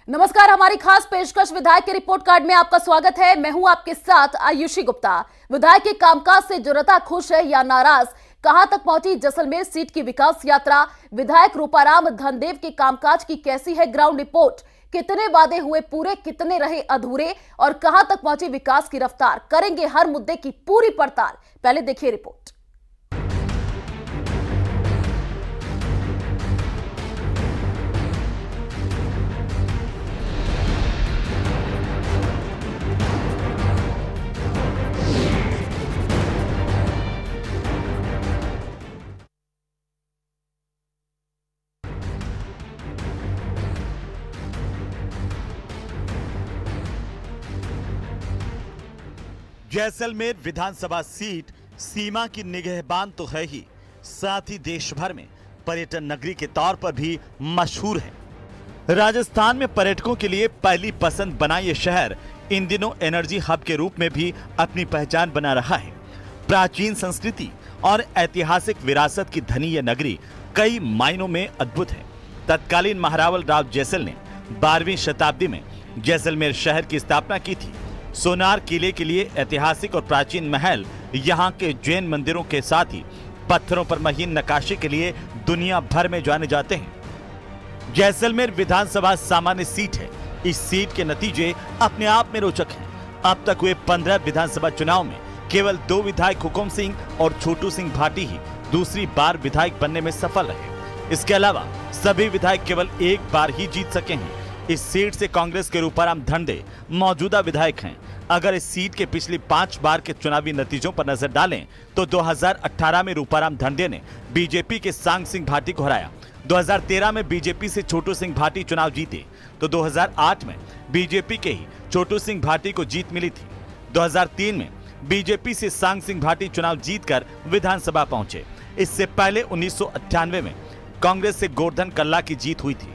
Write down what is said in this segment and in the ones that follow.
नमस्कार, हमारी खास पेशकश विधायक के रिपोर्ट कार्ड में आपका स्वागत है। मैं हूं आपके साथ आयुषी गुप्ता। विधायक के कामकाज से जनता खुश है या नाराज, कहां तक पहुंची जैसलमेर सीट की विकास यात्रा, विधायक रूपाराम धनदेव के कामकाज की कैसी है ग्राउंड रिपोर्ट, कितने वादे हुए पूरे, कितने रहे अधूरे और कहां तक पहुंची विकास की रफ्तार, करेंगे हर मुद्दे की पूरी पड़ताल। पहले देखिए रिपोर्ट। जैसलमेर विधानसभा सीट सीमा की निगहबान तो है ही, साथ ही देश भर में पर्यटन नगरी के तौर पर भी मशहूर है। राजस्थान में पर्यटकों के लिए पहली पसंद बना ये शहर इन दिनों एनर्जी हब के रूप में भी अपनी पहचान बना रहा है। प्राचीन संस्कृति और ऐतिहासिक विरासत की धनी यह नगरी कई मायनों में अद्भुत है। तत्कालीन महारावल राव जैसल ने 12वीं शताब्दी में जैसलमेर शहर की स्थापना की थी। सोनार किले के लिए ऐतिहासिक और प्राचीन महल, यहाँ के जैन मंदिरों के साथ ही पत्थरों पर महीन नक्काशी के लिए दुनिया भर में जाने जाते हैं। जैसलमेर विधानसभा सामान्य सीट है। इस सीट के नतीजे अपने आप में रोचक हैं। अब तक हुए 15 विधानसभा चुनाव में केवल 2 विधायक हुकुम सिंह और छोटू सिंह भाटी ही दूसरी बार विधायक बनने में सफल रहे। इसके अलावा सभी विधायक केवल एक बार ही जीत सके हैं। इस सीट से कांग्रेस के रूपाराम धनदेव मौजूदा विधायक हैं। अगर इस सीट के पिछली 5 बार के चुनावी नतीजों पर नजर डालें तो 2018 में रूपाराम धनदेव ने बीजेपी के सांग सिंह भाटी को हराया। 2013 में बीजेपी से छोटू सिंह भाटी चुनाव जीते तो 2008 में बीजेपी के ही छोटू सिंह भाटी को जीत मिली थी। 2003 में बीजेपी से सांग सिंह भाटी चुनाव जीतकर विधानसभा पहुंचे। इससे पहले 1998 में कांग्रेस से गोवर्धन कल्ला की जीत हुई थी।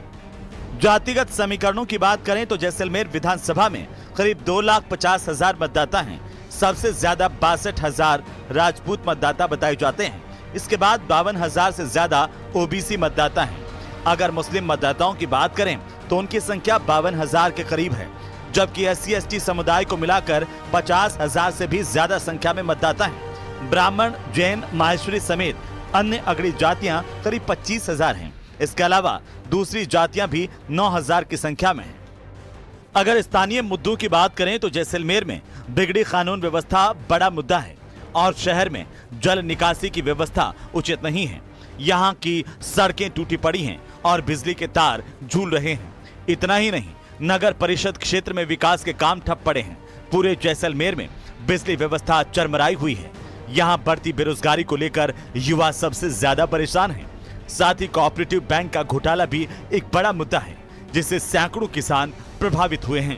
जातिगत समीकरणों की बात करें तो जैसलमेर विधानसभा में करीब 2,50,000 मतदाता हैं। सबसे ज्यादा 62,000 राजपूत मतदाता बताए जाते हैं। इसके बाद 52,000 से ज्यादा ओबीसी मतदाता हैं। अगर मुस्लिम मतदाताओं की बात करें तो उनकी संख्या 52,000 के करीब है, जबकि SC/ST समुदाय को मिलाकर 50,000 से भी ज्यादा संख्या में मतदाता हैं। ब्राह्मण, जैन, माहेश्वरी समेत अन्य अगड़ी जातियां करीब 25,000 हैं। इसके अलावा दूसरी जातियां भी 9,000 की संख्या में हैं। अगर स्थानीय मुद्दों की बात करें तो जैसलमेर में बिगड़ी कानून व्यवस्था बड़ा मुद्दा है और शहर में जल निकासी की व्यवस्था उचित नहीं है। यहाँ की सड़कें टूटी पड़ी हैं और बिजली के तार झूल रहे हैं। इतना ही नहीं, नगर परिषद क्षेत्र में विकास के काम ठप पड़े हैं। पूरे जैसलमेर में बिजली व्यवस्था चरमराई हुई है। यहाँ बढ़ती बेरोजगारी को लेकर युवा सबसे ज्यादा परेशान है। साथ ही कोऑपरेटिव बैंक का घोटाला भी एक बड़ा मुद्दा है, जिससे सैकड़ों किसान प्रभावित हुए हैं।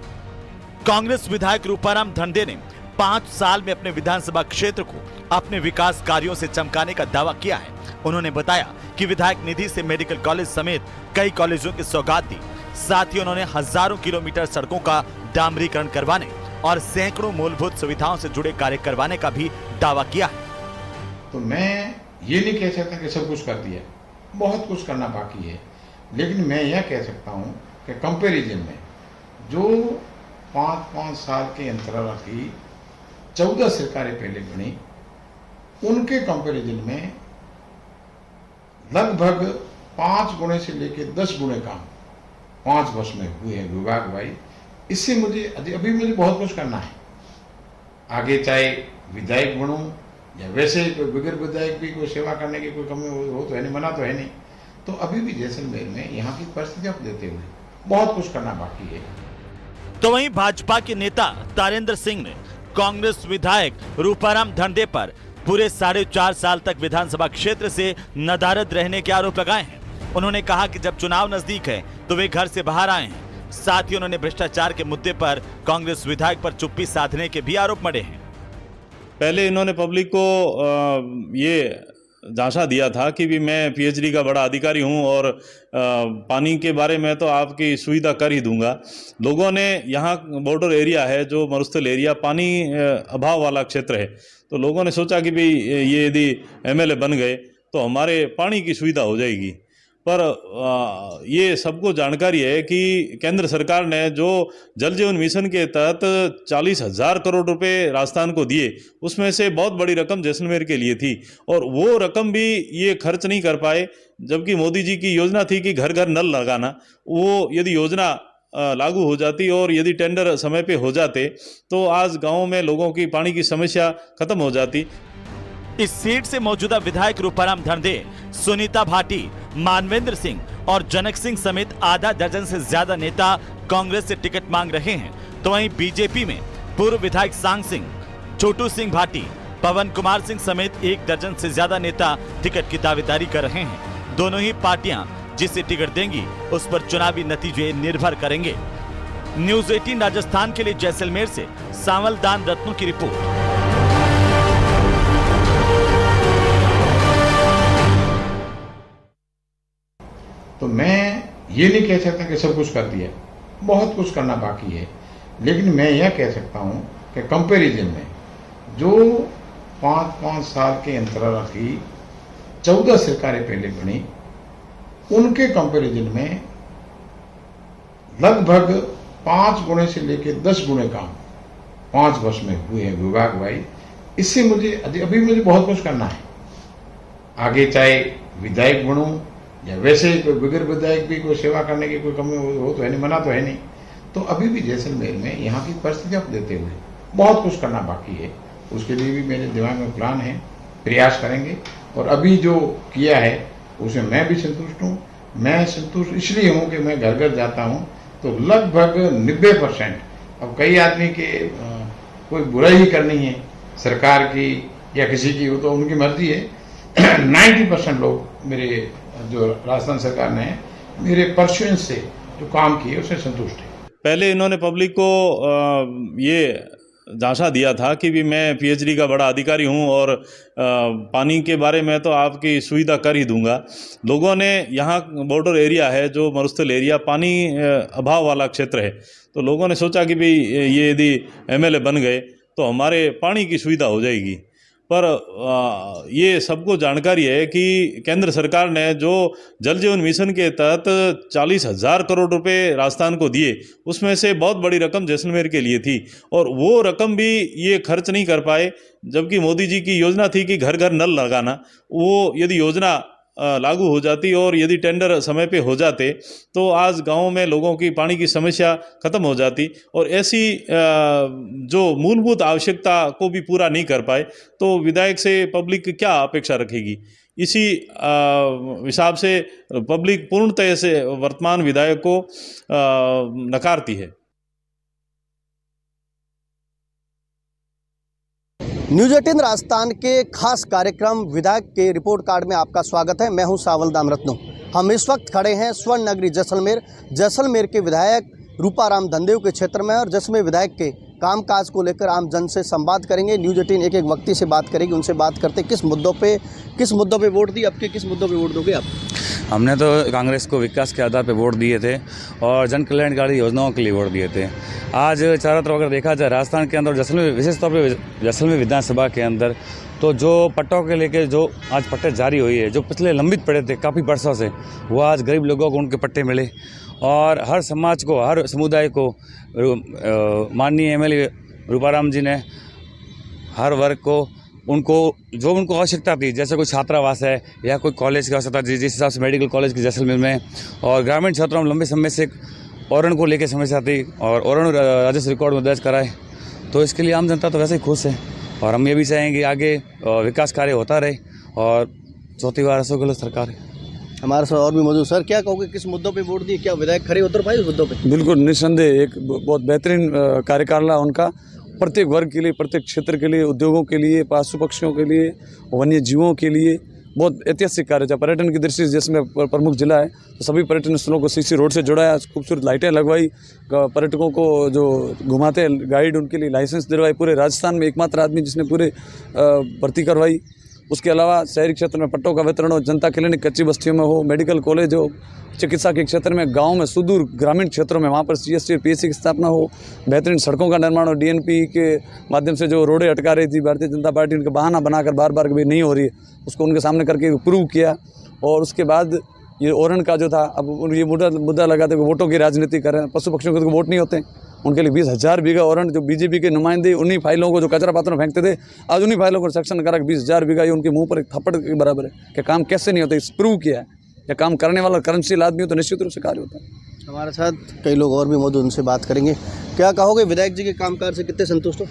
कांग्रेस विधायक रूपाराम धनदेव ने 5 साल में अपने विधानसभा क्षेत्र को अपने विकास कार्यों से चमकाने का दावा किया है। उन्होंने बताया कि विधायक निधि से मेडिकल कॉलेज समेत कई कॉलेजों की सौगात दी। साथ ही उन्होंने हजारों किलोमीटर सड़कों का डामरीकरण करवाने और सैकड़ों मूलभूत सुविधाओं से जुड़े कार्य करवाने का भी दावा किया है। तो मैं ये नहीं कह सकता कि सब कुछ कर दिया, बहुत कुछ करना बाकी है। लेकिन मैं यह कह सकता हूँ कि कंपैरिजन में जो 5-5 साल के अंतराल की 14 सरकारें पहले बनी, उनके कंपैरिजन में लगभग 5 गुने से लेकर 10 गुने काम 5 वर्ष में हुए हैं विभाग वाइज। इससे मुझे अभी मुझे बहुत कुछ करना है। आगे चाहे विधायक बनूं या वैसे बगैर विधायक भी कोई सेवा करने की कोई कमी हो तो है नहीं, मना तो है नहीं। तो अभी भी जैसलमेर में यहाँ की परिस्थितियां देते हुए बहुत कुछ करना बाकी है। तो वहीं भाजपा के नेता तारेंद्र सिंह ने कांग्रेस विधायक रूपाराम धनदेव पर पूरे 4.5 साल तक विधानसभा क्षेत्र से नदारद रहने के आरोप लगाए हैं। उन्होंने कहा कि जब चुनाव नजदीक है तो वे घर से बाहर आए हैं। साथ ही उन्होंने भ्रष्टाचार के मुद्दे पर कांग्रेस विधायक पर चुप्पी साधने के भी आरोप मढ़े हैं। पहले इन्होंने पब्लिक को ये झांसा दिया था कि भी मैं पीएचडी का बड़ा अधिकारी हूं और पानी के बारे में तो आपकी सुविधा कर ही दूंगा। लोगों ने यहाँ बॉर्डर एरिया है जो मरुस्थल एरिया, पानी अभाव वाला क्षेत्र है, तो लोगों ने सोचा कि भाई ये यदि एमएलए बन गए तो हमारे पानी की सुविधा हो जाएगी। पर ये सबको जानकारी है कि केंद्र सरकार ने जो जल जीवन मिशन के तहत 40,000 करोड़ रुपए राजस्थान को दिए, उसमें से बहुत बड़ी रकम जैसलमेर के लिए थी और वो रकम भी ये खर्च नहीं कर पाए, जबकि मोदी जी की योजना थी कि घर घर नल लगाना। वो यदि योजना लागू हो जाती और यदि टेंडर समय पे हो जाते तो आज गाँव में लोगों की पानी की समस्या खत्म हो जाती। इस सीट से मौजूदा विधायक रूपाराम धनदे, सुनीता भाटी, मानवेंद्र सिंह और जनक सिंह समेत आधा दर्जन से ज्यादा नेता कांग्रेस से टिकट मांग रहे हैं। तो वहीं बीजेपी में पूर्व विधायक सांग सिंह, छोटू सिंह भाटी, पवन कुमार सिंह समेत 1 दर्जन से ज्यादा नेता टिकट की दावेदारी कर रहे हैं। दोनों ही पार्टियां जिसे टिकट देंगी उस पर चुनावी नतीजे निर्भर करेंगे। न्यूज़ 18 राजस्थान के लिए जैसलमेर से सांवल दान रत्नों की रिपोर्ट। तो मैं ये नहीं कह सकता कि सब कुछ कर दिया, बहुत कुछ करना बाकी है, लेकिन मैं यह कह सकता हूं कि कंपैरिजन में जो 5-5 साल के अंतराल की 14 सरकारें पहले बनी, उनके कंपैरिजन में लगभग 5 गुने से लेकर 10 गुने काम 5 वर्ष में हुए हैं विभाग भाई। इससे मुझे अभी मुझे बहुत कुछ करना है। आगे चाहे विधायक बनूं या वैसे ही कोई बगैर विधायक भी कोई सेवा करने की कोई कमी हो तो है नहीं, मना तो है नहीं। तो अभी भी जैसलमेर में यहाँ की परिस्थितियों को देते हुए बहुत कुछ करना बाकी है। उसके लिए भी मेरे दिमाग में प्लान है, प्रयास करेंगे। और अभी जो किया है उसमें मैं भी संतुष्ट हूँ। मैं संतुष्ट इसलिए हूँ कि मैं घर घर जाता हूँ तो लगभग 90%, अब कई आदमी के कोई बुराई ही करनी है सरकार की या किसी की, वो तो उनकी मर्जी है। 90% लोग मेरे जो राजस्थान सरकार ने मेरे परसुएंस से जो काम किए उससे संतुष्ट है। पहले इन्होंने पब्लिक को ये झांसा दिया था कि भी मैं पीएचडी का बड़ा अधिकारी हूं और पानी के बारे में तो आपकी सुविधा कर ही दूंगा। लोगों ने यहाँ बॉर्डर एरिया है जो मरुस्थल एरिया, पानी अभाव वाला क्षेत्र है, तो लोगों ने सोचा कि भाई ये यदि एमएलए बन गए तो हमारे पानी की सुविधा हो जाएगी। पर ये सबको जानकारी है कि केंद्र सरकार ने जो जल जीवन मिशन के तहत 40,000 करोड़ रुपए राजस्थान को दिए, उसमें से बहुत बड़ी रकम जैसलमेर के लिए थी और वो रकम भी ये खर्च नहीं कर पाए, जबकि मोदी जी की योजना थी कि घर घर नल लगाना। वो यदि योजना लागू हो जाती और यदि टेंडर समय पे हो जाते तो आज गाँव में लोगों की पानी की समस्या खत्म हो जाती और ऐसी जो मूलभूत आवश्यकता को भी पूरा नहीं कर पाए तो विधायक से पब्लिक क्या अपेक्षा रखेगी। इसी हिसाब से पब्लिक पूर्णतः से वर्तमान विधायक को नकारती है। न्यूज़ 18 राजस्थान के खास कार्यक्रम विधायक के रिपोर्ट कार्ड में आपका स्वागत है। मैं हूं सांवल दान रत्नों। हम इस वक्त खड़े हैं स्वर्ण नगरी जैसलमेर के विधायक रूपाराम धनदे के क्षेत्र में और जैसलमेर विधायक के कामकाज को लेकर आम जन से संवाद करेंगे। न्यूज़ 18 एक व्यक्ति से बात करेगी, उनसे बात करते किस मुद्दों पे वोट दी, आपके किस मुद्दों पे वोट दोगे आप? हमने तो कांग्रेस को विकास के आधार पर वोट दिए थे और जन कल्याणकारी योजनाओं के लिए वोट दिए थे। आज चारों तरफ अगर देखा जाए राजस्थान के अंदर जैसलमेर, विशेष तौर पर जैसलमेर विधानसभा के अंदर, तो जो पट्टों के लेके जो आज पट्टे जारी हुई है, जो पिछले लंबित पड़े थे काफ़ी वर्षों से, वो आज गरीब लोगों को उनके पट्टे मिले और हर समाज को, हर समुदाय को माननीय एमएलए रूपाराम जी ने हर वर्ग को उनको जो उनको आवश्यकता थी, जैसे कोई छात्रावास है या कोई कॉलेज की आवश्यकता थी, जिस हिसाब से मेडिकल कॉलेज की जैसलमेर में, और ग्रामीण क्षेत्रों में लंबे समय से औरण को लेकर समस्या थी और औरण राजस्व रिकॉर्ड में दर्ज कराए, तो इसके लिए आम जनता तो वैसे ही खुश है और हम ये भी चाहेंगे आगे विकास कार्य होता रहे और चौथी बार अशोक गहलोत सरकार है। हमारे साथ और भी मौजूद। सर, क्या कहोगे, किस मुद्दों पे वोट दिए? क्या विधायक खड़े उतर पाए उस मुद्दों पे? बिल्कुल निस्संदेह एक बहुत बेहतरीन कार्यकाल रहा उनका, प्रत्येक वर्ग के लिए, प्रत्येक क्षेत्र के लिए, उद्योगों के लिए, पशु पक्षियों के लिए, वन्य जीवों के लिए बहुत ऐतिहासिक कार्य था। पर्यटन की दृष्टि से जिसमें प्रमुख जिला है तो सभी पर्यटन स्थलों को सीसी रोड से जोड़ाया, खूबसूरत लाइटें लगवाई, पर्यटकों को जो घुमाते गाइड उनके लिए लाइसेंस दिलवाई। पूरे राजस्थान में एकमात्र आदमी जिसने पूरे भर्ती करवाई। उसके अलावा शहरी क्षेत्र में पट्टों का वितरण हो, जनता क्लिनिक कच्ची बस्तियों में हो, मेडिकल कॉलेज हो, चिकित्सा के क्षेत्र में गांव में सुदूर ग्रामीण क्षेत्रों में वहाँ पर सीएससी और पीएससी की स्थापना हो, बेहतरीन सड़कों का निर्माण हो। डीएनपी के माध्यम से जो रोडें अटका रही थी भारतीय जनता पार्टी, उनका बहाना बनाकर बार बार कभी नहीं हो रही है, उसको उनके सामने करके प्रूव किया। और उसके बाद ये ओरण का जो था, अब ये मुद्दा लगाते हैं वोटों की राजनीति कर रहे हैं। पशु पक्षियों को तो वोट नहीं होते, उनके लिए 20,000 बीघा ओरण, जो बीजेपी के नुमाइंदे उन्हीं फाइलों को जो कचरा पात्रों में फेंकते थे, आज उन्हीं फाइलों को सेक्शन करा 20,000 बीघा, ये उनके मुंह पर एक थप्पड़ के बराबर है कि काम कैसे नहीं होता। इस प्रूव किया है या काम करने वाला कर्मशील आदमी हो तो निश्चित रूप से कार्य होता है। हमारे साथ कई लोग और भी मौजूद, उनसे बात करेंगे। क्या कहोगे, विधायक जी के कामकाज से कितने संतुष्ट हो?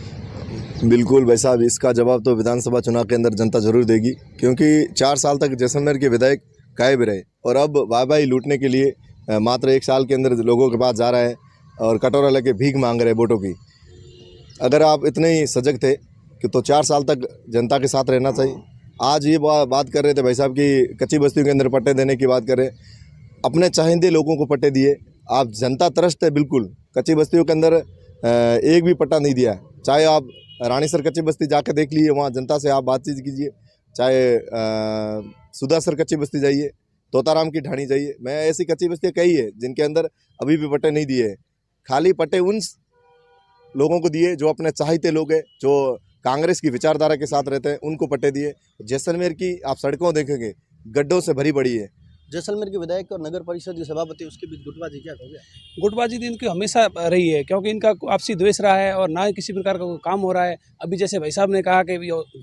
बिल्कुल भाई साहब, इसका जवाब तो विधानसभा चुनाव के अंदर जनता जरूर देगी, क्योंकि 4 साल तक जैसलमेर के विधायक गायब रहे और अब वाहवाही लूटने के लिए मात्र 1 साल के अंदर लोगों के पास जा रहा है और कटोरा लेके भीख मांग रहे हैं वोटों की। अगर आप इतने ही सजग थे कि तो 4 साल तक जनता के साथ रहना चाहिए। आज ये बात कर रहे थे भाई साहब कि कच्ची बस्तियों के अंदर पट्टे देने की बात कर रहे, अपने चाहिंदे लोगों को पट्टे दिए। आप जनता त्रस्त है, बिल्कुल कच्ची बस्तियों के अंदर एक भी पट्टा नहीं दिया। चाहे आप रानीसर कच्ची बस्ती जाकर देख लीजिए, वहाँ जनता से आप बातचीत कीजिए, चाहे सुदासर कच्ची बस्ती जाइए, तोताराम की ढाणी जाइए। मैं ऐसी कच्ची बस्तियाँ कई है जिनके अंदर अभी भी पट्टे नहीं दिए हैं। खाली पट्टे उन लोगों को दिए जो अपने चाहते लोग हैं, जो कांग्रेस की विचारधारा के साथ रहते हैं, उनको पट्टे दिए। जैसलमेर की आप सड़कों देखेंगे गड्ढों से भरी पड़ी है। जैसलमेर के विधायक और नगर परिषद के सभापति, उसके बीच गुटबाजी क्या कहोगे? गुटबाजी तो इनकी हमेशा रही है, क्योंकि इनका आपसी द्वेष रहा है और ना ही किसी प्रकार का कोई काम हो रहा है। अभी जैसे भाई साहब ने कहा कि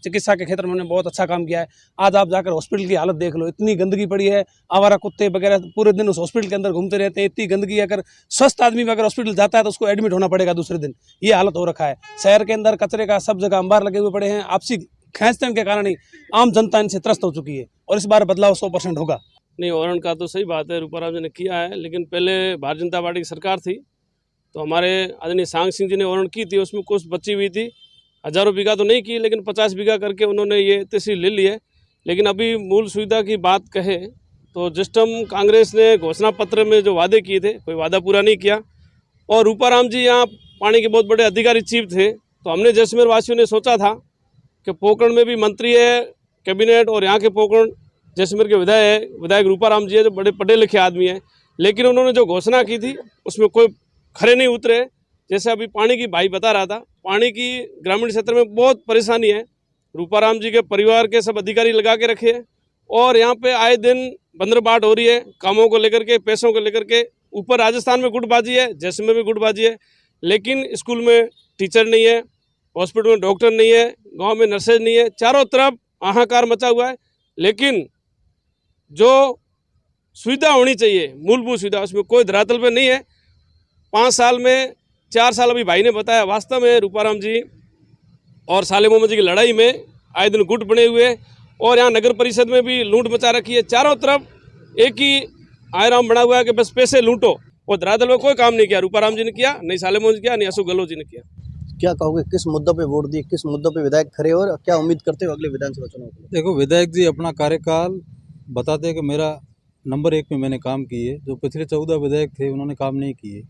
चिकित्सा के क्षेत्र में उन्होंने बहुत अच्छा काम किया है। आज आप जाकर हॉस्पिटल की हालत देख लो, इतनी गंदगी पड़ी है, आवारा कुत्ते वगैरह पूरे दिन उस हॉस्पिटल के अंदर घूमते रहते हैं। इतनी गंदगी, अगर स्वस्थ आदमी भी अगर हॉस्पिटल जाता है तो उसको एडमिट होना पड़ेगा दूसरे दिन, ये हालत हो रखा है। शहर के अंदर कचरे का सब जगह अंबार लगे हुए पड़े हैं। आपसी खींचतान के कारण ही आम जनता इनसे त्रस्त हो चुकी है और इस बार बदलाव 100% होगा। नहीं, ओरण का तो सही बात है, रूपाराम जी ने किया है, लेकिन पहले भारतीय जनता पार्टी की सरकार थी तो हमारे आदरणीय सांग सिंह जी ने ओरण की थी, उसमें कुछ बची हुई थी। हज़ारों बीघा तो नहीं की, लेकिन 50 बीघा करके उन्होंने ये तहसील ले ली है। लेकिन अभी मूल सुविधा की बात कहे तो जिस टाइम कांग्रेस ने घोषणा पत्र में जो वादे किए थे, कोई वादा पूरा नहीं किया। और रूपाराम जी यहाँ पानी के बहुत बड़े अधिकारी चीफ थे, तो हमने जैसलमेर वासियों ने सोचा था कि पोकरण में भी मंत्री है कैबिनेट, और यहाँ के पोकरण जैसलमेर के विधायक रूपाराम जी है, जो बड़े पढ़े लिखे आदमी हैं, लेकिन उन्होंने जो घोषणा की थी उसमें कोई खरे नहीं उतरे। जैसे अभी पानी की भाई बता रहा था, पानी की ग्रामीण क्षेत्र में बहुत परेशानी है। रूपाराम जी के परिवार के सब अधिकारी लगा के रखे हैं और यहाँ पे आए दिन बंदरबाट हो रही है, कामों को लेकर के, पैसों को लेकर के। ऊपर राजस्थान में गुटबाजी है, जैसलमेर में गुटबाजी है, लेकिन स्कूल में टीचर नहीं है, हॉस्पिटल में डॉक्टर नहीं है, गाँव में नर्सेज नहीं है, चारों तरफ हाहाकार मचा हुआ है। लेकिन जो सुविधा होनी चाहिए, मूलभूत सुविधा, उसमें कोई धरातल पे नहीं है। 5 साल में 4 साल अभी भाई ने बताया, वास्तव में रूपाराम जी और साले मोहम्मद जी की लड़ाई में आए दिन गुट बने हुए, और यहाँ नगर परिषद में भी लूट मचा रखी है। चारों तरफ एक ही आयराम बना हुआ है कि बस पैसे लूटो, और धरातल में कोई काम नहीं किया। रूपाराम जी ने किया, नहीं साले मोहम्मद जी किया, नहीं अशोक गहलोत जी ने किया। क्या कहोगे, किस मुद्दों पे वोट दिए, किस मुद्दों पे विधायक खड़े और क्या उम्मीद करते हो अगले विधानसभा चुनाव के लिए? देखो, विधायक जी अपना कार्यकाल बताते हैं कि मेरा नंबर 1 में मैंने काम किए। जो पिछले 14 विधायक थे उन्होंने काम नहीं किए।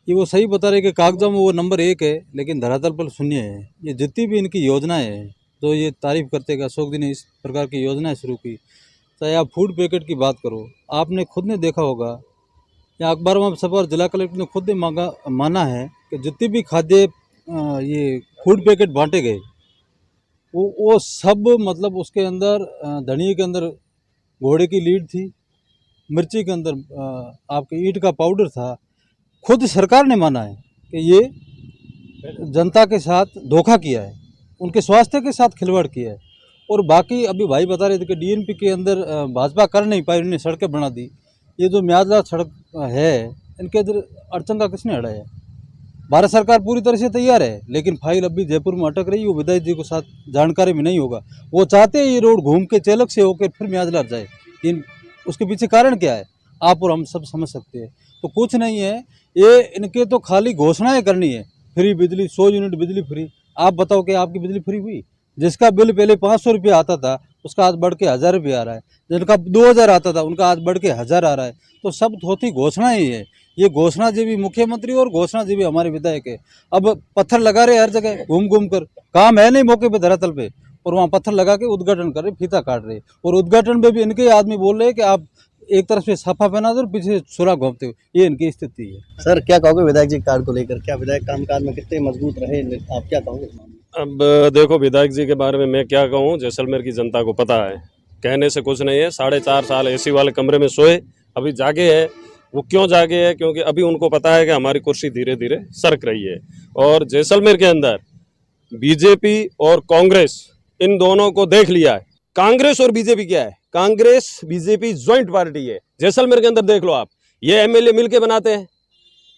ये वो सही बता रहे कि कागजों में वो नंबर 1 है, लेकिन धरातल पर शून्य है। ये जितनी भी इनकी योजनाएं हैं, तो ये तारीफ करते हैं कि अशोक जी ने इस प्रकार की योजनाएं शुरू की। चाहे आप फूड पैकेट की बात करो, आपने खुद ने देखा होगा या अखबार में छपा, जिला कलेक्टर ने खुद ने माना है कि जितनी भी खाद्य ये फूड पैकेट बांटे गए वो सब, मतलब उसके अंदर धनिया के अंदर घोड़े की लीड थी, मिर्ची के अंदर आपके ईंट का पाउडर था। खुद सरकार ने माना है कि ये जनता के साथ धोखा किया है, उनके स्वास्थ्य के साथ खिलवाड़ किया है। और बाकी अभी भाई बता रहे थे कि डीएनपी के अंदर भाजपा कर नहीं पाई, उन्होंने सड़कें बना दी। ये जो म्यादला सड़क है, इनके अंदर अड़चन का किसने हटाया? भारत सरकार पूरी तरह से तैयार है, लेकिन फाइल अभी जयपुर में अटक रही है। वो विधायक जी को साथ जानकारी में नहीं होगा। वो चाहते हैं ये रोड घूम के चेलक से होकर फिर म्यादला जाए, लेकिन उसके पीछे कारण क्या है आप और हम सब समझ सकते हैं। तो कुछ नहीं है, ये इनके तो खाली घोषणाएं करनी है। फ्री बिजली, 100 यूनिट बिजली फ्री। आप बताओ कि आपकी बिजली फ्री हुई? जिसका बिल पहले 500 रुपये आता था उसका आज बढ़ के 1000 रुपये आ रहा है, जिनका 2000 आता था उनका आज बढ़ के 1000 आ रहा है। तो सब धोती घोषणाएं ही है। ये घोषणा जीवी मुख्यमंत्री और घोषणा जीवी हमारे विधायक है। अब पत्थर लगा रहे हर जगह, घूम घूम कर, काम है नहीं मौके पे धरातल पे, और वहाँ पत्थर लगा के उद्घाटन कर रहे, फीता काट रहे। और उद्घाटन में भी इनके आदमी बोल रहे हैं कि आप एक तरफ से साफा पहना दो, पीछे सुराग घोंपते हो। ये इनकी स्थिति है। सर, क्या कहोगे विधायक जी कार्ड को लेकर? क्या विधायक कामकाज में कितने मजबूत रहे, आप क्या कहोगे? अब देखो, विधायक जी के बारे में मैं क्या कहूँ, जैसलमेर की जनता को पता है कहने से कुछ नहीं है। 4.5 साल एसी वाले कमरे में सोए, अभी जागे हैं। वो क्यों जागे हैं? क्योंकि अभी उनको पता है कि हमारी कुर्सी धीरे धीरे सरक रही है। और जैसलमेर के अंदर बीजेपी और कांग्रेस इन दोनों को देख लिया है। कांग्रेस और बीजेपी क्या है? कांग्रेस बीजेपी ज्वाइंट पार्टी है। जैसलमेर के अंदर देख लो आप, ये एमएलए मिलके बनाते हैं।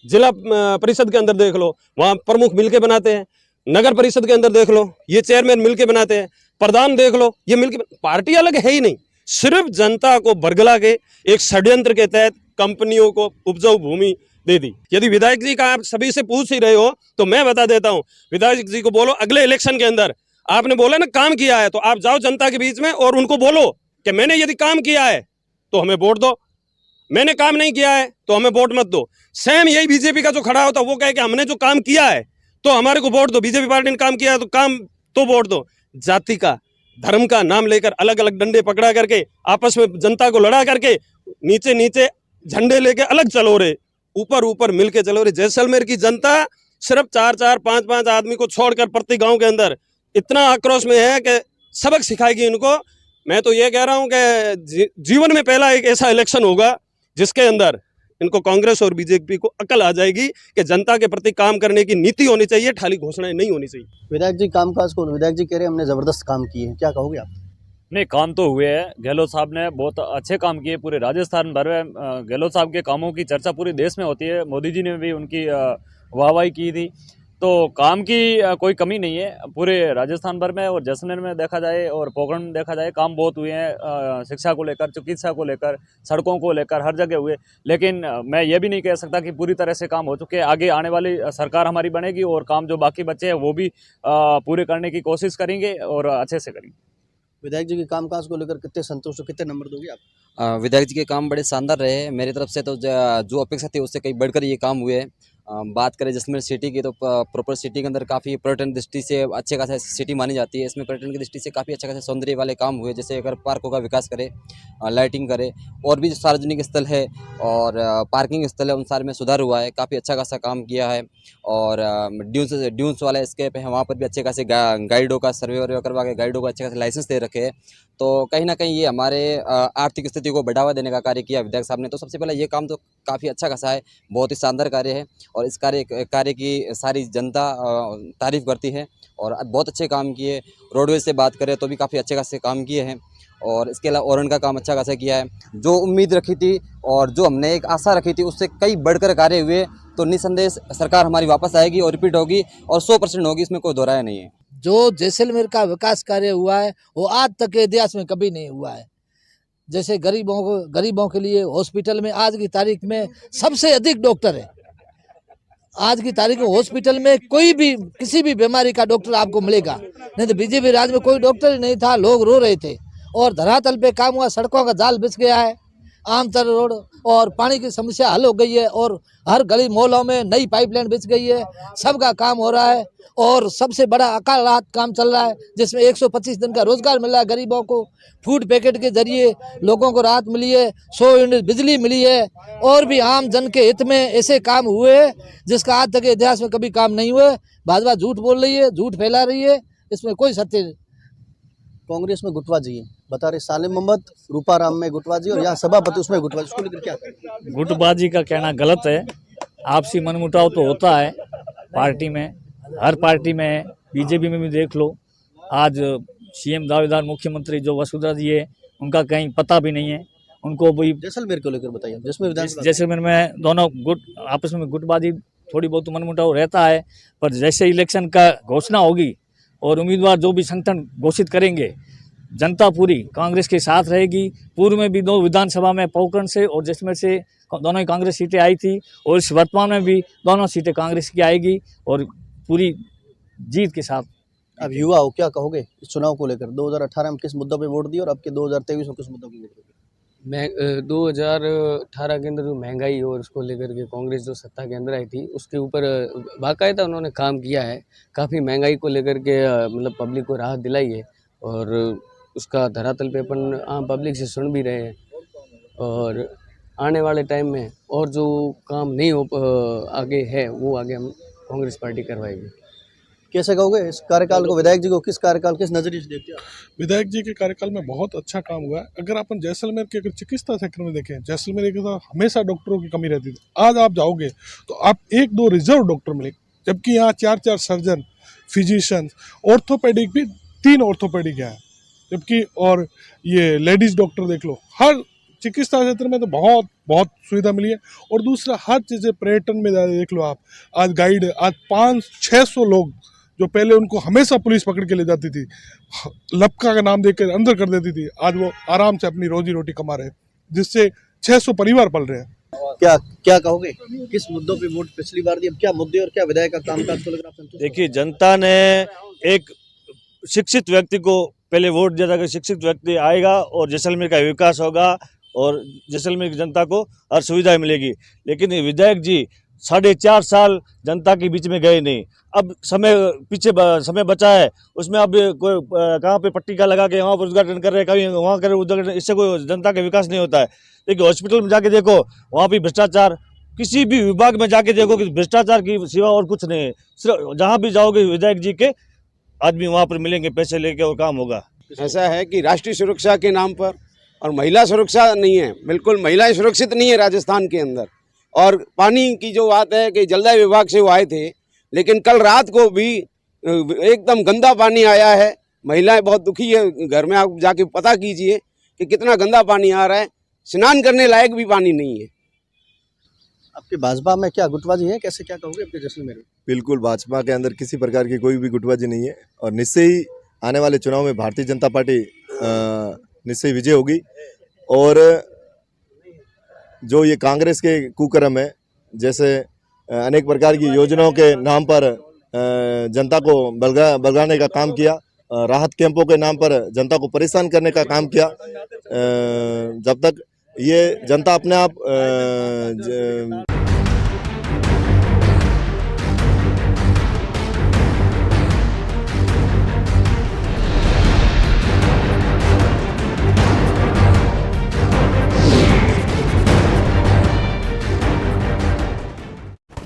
जिला परिषद के अंदर देख लो, वहाँ प्रमुख मिलके बनाते हैं। नगर परिषद के अंदर देख लो, ये चेयरमैन मिलके बनाते हैं। प्रधान देख लो, ये मिलके, पार्टी अलग है ही नहीं। सिर्फ जनता को बरगला के एक षड्यंत्र के तहत कंपनियों को उपजाऊ भूमि दे दी। यदि विधायक जी का आप सभी से पूछ ही रहे हो तो मैं बता देता हूँ, विधायक जी को बोलो अगले इलेक्शन के अंदर, आपने बोला ना काम किया है, तो आप जाओ जनता के बीच में और उनको बोलो कि मैंने यदि काम किया है तो हमें वोट दो, मैंने काम नहीं किया है तो हमें वोट मत दो। सेम यही बीजेपी का जो खड़ा होता है वो कहे कि हमने जो काम किया है तो हमारे को वोट दो, बीजेपी पार्टी ने काम किया है तो काम तो वोट दो। जाति का, धर्म का नाम लेकर अलग अलग डंडे पकड़ा करके आपस में जनता को लड़ा करके नीचे नीचे झंडे लेके अलग चलो रे, ऊपर ऊपर मिलके चलो रे। जैसलमेर की जनता सिर्फ 4-4, 5-5 आदमी को छोड़कर प्रति गांव के अंदर इतना आक्रोश में है कि सबक सिखाएगी इनको। मैं तो ये कह रहा हूं कि जीवन में पहला एक ऐसा इलेक्शन होगा जिसके अंदर इनको कांग्रेस और बीजेपी को अकल आ जाएगी कि जनता के प्रति काम करने की नीति होनी चाहिए, खाली घोषणाएं नहीं होनी चाहिए। विधायक जी कामकाज को, विधायक जी कह रहे हैं हमने जबरदस्त काम किए हैं, क्या कहोगे आप? नहीं, काम तो हुए हैं। गहलोत साहब ने बहुत अच्छे काम किए। पूरे राजस्थान भर में गहलोत साहब के कामों की चर्चा पूरे देश में होती है। मोदी जी ने भी उनकी वाहवाही की थी। तो काम की कोई कमी नहीं है पूरे राजस्थान भर में। और जैसलमेर में देखा जाए और पोखरण में देखा जाए, काम बहुत हुए हैं। शिक्षा को लेकर, चिकित्सा को लेकर, सड़कों को लेकर, हर जगह हुए। लेकिन मैं ये भी नहीं कह सकता कि पूरी तरह से काम हो चुके हैं। आगे आने वाली सरकार हमारी बनेगी और काम जो बाकी बचे हैं वो भी पूरे करने की कोशिश करेंगे और अच्छे से करेंगे। विधायक जी के कामकाज को लेकर कितने संतुष्ट हो, कितने नंबर दोगे आप? विधायक जी के काम बड़े शानदार रहे हैं। मेरी तरफ से तो जो अपेक्षा थी उससे कहीं बढ़कर ये काम हुए हैं। बात करें जैसलमेर सिटी की तो प्रॉपर सिटी के अंदर काफ़ी पर्यटन दृष्टि से अच्छे खासा सिटी मानी जाती है। इसमें पर्यटन की दृष्टि से काफ़ी अच्छा खासा सौंदर्य वाले काम हुए, जैसे अगर पार्कों का विकास करे, लाइटिंग करे, और भी जो सार्वजनिक स्थल है और पार्किंग स्थल है उन सारे में सुधार हुआ है। काफ़ी अच्छा खासा काम किया है। और ड्यून्स वाला स्केप है, वहाँ पर भी अच्छे खासे गाइडों का सर्वे वर्वे करवा के गाइडों को अच्छे खासे लाइसेंस दे रखे हैं। तो कहीं ना कहीं ये हमारे आर्थिक स्थिति को बढ़ावा देने का कार्य किया विधायक साहब ने। तो सबसे पहले ये काम तो काफ़ी अच्छा खासा है, बहुत ही शानदार कार्य है और इस कार्य की सारी जनता तारीफ करती है और बहुत अच्छे काम किए। रोडवेज से बात करें तो भी काफ़ी अच्छे खासे काम किए हैं और इसके अलावा ओरन का काम अच्छा खासा किया है। जो उम्मीद रखी थी और जो हमने एक आशा रखी थी उससे कई बढ़कर कार्य हुए। तो निसंदेह सरकार हमारी वापस आएगी और रिपीट होगी और 100% होगी, इसमें कोई दोहराया नहीं है। जो जैसलमेर का विकास कार्य हुआ है वो आज तक के इतिहास में कभी नहीं हुआ है। जैसे गरीबों के लिए हॉस्पिटल में आज की तारीख में सबसे अधिक डॉक्टर है। आज की तारीख में हॉस्पिटल में कोई भी किसी भी बीमारी का डॉक्टर आपको मिलेगा, नहीं तो बीजेपी राज में कोई डॉक्टर ही नहीं था, लोग रो रहे थे। और धरातल पे काम हुआ, सड़कों का जाल बिछ गया है, आमतर रोड और पानी की समस्या हल हो गई है और हर गली मोहल्लों में नई पाइपलाइन बिछ गई है। सबका काम हो रहा है और सबसे बड़ा अकाल राहत काम चल रहा है जिसमें 125 दिन का रोजगार मिला है गरीबों को। फूड पैकेट के जरिए लोगों को राहत मिली है, 100 यूनिट बिजली मिली है और भी आम जन के हित में ऐसे काम हुए जिसका आज तक के इतिहास में कभी काम नहीं हुए। भाजपा झूठ बोल रही है, झूठ फैला रही है, इसमें कोई सत्य नहीं। कांग्रेस में गुटवा जी है, बता रहे सालिम मोहम्मद, रूपाराम में गुटवा जी और यहाँ सभापति उसमें गुटवा जी, उसको लेकर क्या करें? गुटबाजी का कहना गलत है। आपसी मनमुटाव तो होता है पार्टी में, हर पार्टी में, बीजेपी में भी देख लो। आज सीएम दावेदार मुख्यमंत्री जो वसुंधरा जी है उनका कहीं पता भी नहीं है उनको। भी जैसलमेर को लेकर बताइए। जैसलमेर में दोनों गुट आपस में गुटबाजी, थोड़ी बहुत मनमुटाव रहता है, पर जैसे इलेक्शन का घोषणा होगी और उम्मीदवार जो भी संगठन घोषित करेंगे, जनता पूरी कांग्रेस के साथ रहेगी। पूर्व में भी 2 विधानसभा में पोखरण से और जैसलमेर से दोनों ही कांग्रेस सीटें आई थी और इस वर्तमान में भी दोनों सीटें कांग्रेस की आएगी और पूरी जीत के साथ। अब युवा हो, क्या कहोगे इस चुनाव को लेकर? 2018 में किस मुद्दों पे वोट दिए और अब के 2023 में किस मुद्दों पे वोट दिए? 2018 के अंदर जो महंगाई और उसको लेकर के कांग्रेस जो सत्ता के अंदर आई थी उसके ऊपर बाकायदा उन्होंने काम किया है। काफ़ी महंगाई को लेकर के मतलब पब्लिक को राहत दिलाई है और उसका धरातल पे अपन आम पब्लिक से सुन भी रहे हैं। और आने वाले टाइम में और जो काम नहीं हो आगे है वो आगे हम कांग्रेस पार्टी करवाएगी। कैसे कहोगे इस कार्यकाल को, विधायक जी को किस कार्यकाल किस नजरिए से देखते हैं? विधायक जी के कार्यकाल में बहुत अच्छा काम हुआ है। अगर अपन जैसलमेर के अगर चिकित्सा सेक्टर में देखें, जैसलमेर एक हमेशा डॉक्टरों की कमी रहती थी। आज आप जाओगे तो आप 1-2 रिजर्व डॉक्टर मिलेंगे, जबकि यहाँ 4-4 सर्जन, फिजिशियन, ऑर्थोपेडिक भी 3 ऑर्थोपेडिक हैं, जबकि और ये लेडीज डॉक्टर देख लो। हर चिकित्सा क्षेत्र में तो बहुत सुविधा मिली है। और दूसरा हर चीज़ें पर्यटन में देख लो आप, आज गाइड, आज 500-600 लोग जो पहले उनको हमेशा पुलिस पकड़ के ले जाती थी, लपका का नाम देकर अंदर कर देती थी, आज वो आराम से अपनी रोजी रोटी कमा रहे हैं, जिससे 600 परिवार पल रहे हैं। क्या कहोगे, किस मुद्दों पे वोट पिछली बार दी, अब क्या मुद्दे और क्या विधायक का कामकाज को लेकर आप संतुष्ट? देखिए, जनता ने एक शिक्षित व्यक्ति को पहले वोट दिया था कि शिक्षित व्यक्ति आएगा और जैसलमेर का विकास होगा और जैसलमेर की जनता को हर सुविधाएं मिलेगी। लेकिन ये विधायक जी 4.5 साल जनता के बीच में गए नहीं। अब समय बचा है, उसमें अब कोई कहाँ पे पट्टी का लगा के वहाँ पर उद्घाटन कर रहे हैं, कहीं वहाँ कर उद्घाटन, इससे कोई जनता का विकास नहीं होता है। देखिए, हॉस्पिटल में जाके देखो, वहाँ भी भ्रष्टाचार, किसी भी विभाग में जाके देखो कि भ्रष्टाचार की सिवा और कुछ नहीं है। सिर्फ जहाँ भी जाओगे विधायक जी के आदमी वहाँ पर मिलेंगे, पैसे लेके और काम होगा। ऐसा है कि राष्ट्रीय सुरक्षा के नाम पर और महिला सुरक्षा नहीं है, बिल्कुल महिलाएं सुरक्षित नहीं है राजस्थान के अंदर। और पानी की जो बात है कि जलदाय विभाग से वो आए थे, लेकिन कल रात को भी एकदम गंदा पानी आया है। महिलाएं बहुत दुखी है, घर में आप जाके पता कीजिए कि कितना गंदा पानी आ रहा है, स्नान करने लायक भी पानी नहीं है। आपके भाजपा में क्या गुटबाजी है, कैसे क्या कहोगे आपके जैसलमेर में? बिल्कुल, भाजपा के अंदर किसी प्रकार की कोई भी गुटबाजी नहीं है और निश्चय ही आने वाले चुनाव में भारतीय जनता पार्टी निश्चय विजय होगी। और जो ये कांग्रेस के कुकर्म है, जैसे अनेक प्रकार की योजनाओं के नाम पर जनता को बलगाने का काम किया, राहत कैंपों के नाम पर जनता को परेशान करने का काम किया, जब तक ये जनता अपने आप